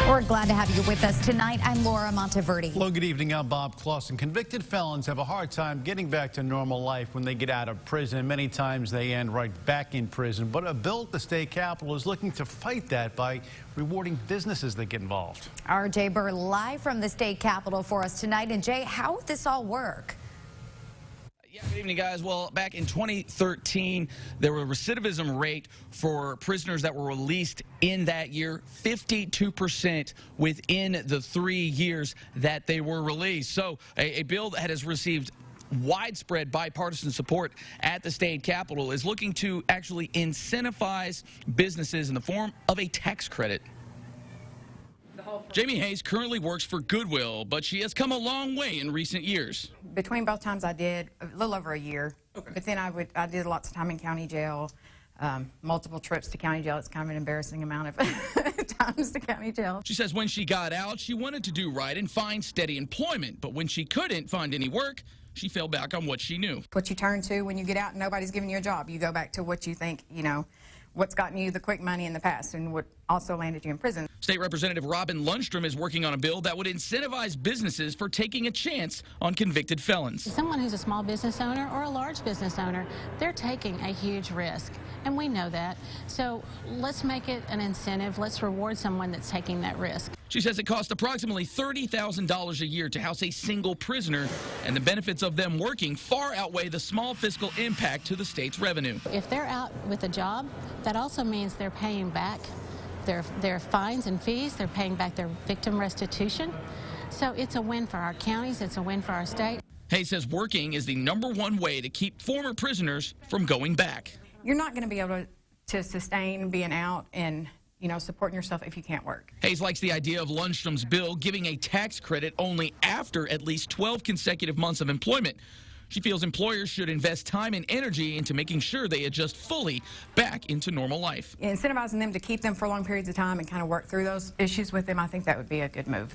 We're glad to have you with us tonight. I'm Laura Monteverde. Hello, good evening. I'm Bob Clausen. Convicted felons have a hard time getting back to normal life when they get out of prison. Many times they end right back in prison. But a bill at the state capitol is looking to fight that by rewarding businesses that get involved. Our Jay Burr live from the state capitol for us tonight. And Jay, how would this all work? Yeah, good evening, guys. Well, back in 2013, there were a recidivism rate for prisoners that were released in that year, 52% within the 3 years that they were released. So a bill that has received widespread bipartisan support at the state capitol is looking to actually incentivize businesses in the form of a tax credit. Jamie Hayes currently works for Goodwill, but she has come a long way in recent years. Between both times I did a little over a year, but then I did lots of time in county jail, multiple trips to county jail. It's kind of an embarrassing amount of times to county jail. She says when she got out, she wanted to do right and find steady employment, but when she couldn't find any work, she fell back on what she knew. What you turn to when you get out and nobody's giving you a job, you go back to what you think, you know, what's gotten you the quick money in the past and what also landed you in prison. State Representative Robin Lundstrom is working on a bill that would incentivize businesses for taking a chance on convicted felons. Someone who's a small business owner or a large business owner, they're taking a huge risk, and we know that. So let's make it an incentive. Let's reward someone that's taking that risk. She says it costs approximately $30,000 a year to house a single prisoner, and the benefits of them working far outweigh the small fiscal impact to the state's revenue. If they're out with a job, that also means they're paying back their fines and fees. They're paying back their victim restitution. So it's a win for our counties. It's a win for our state. Hayes says working is the #1 way to keep former prisoners from going back. You're not going to be able to sustain being out and, you know, supporting yourself if you can't work. Hayes likes the idea of Lundstrom's bill giving a tax credit only after at least 12 consecutive months of employment. She feels employers should invest time and energy into making sure they adjust fully back into normal life. Incentivizing them to keep them for long periods of time and kind of work through those issues with them, I think that would be a good move.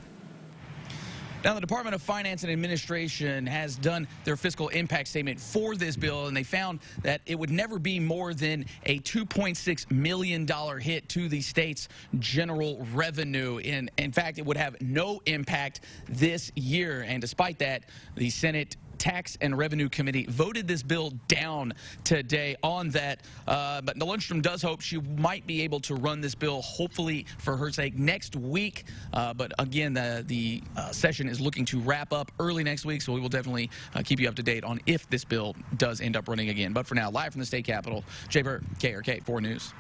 Now, the Department of Finance and Administration has done their fiscal impact statement for this bill, and they found that it would never be more than a $2.6 million hit to the state's general revenue. In fact, it would have no impact this year. And despite that, the Senate Tax and Revenue Committee voted this bill down today on that. But Lundstrom does hope she might be able to run this bill, hopefully for her sake, next week. But again, the session is looking to wrap up early next week, so we will definitely keep you up to date on if this bill does end up running again. But for now, live from the state capitol, Jay Burr, KARK 4 News.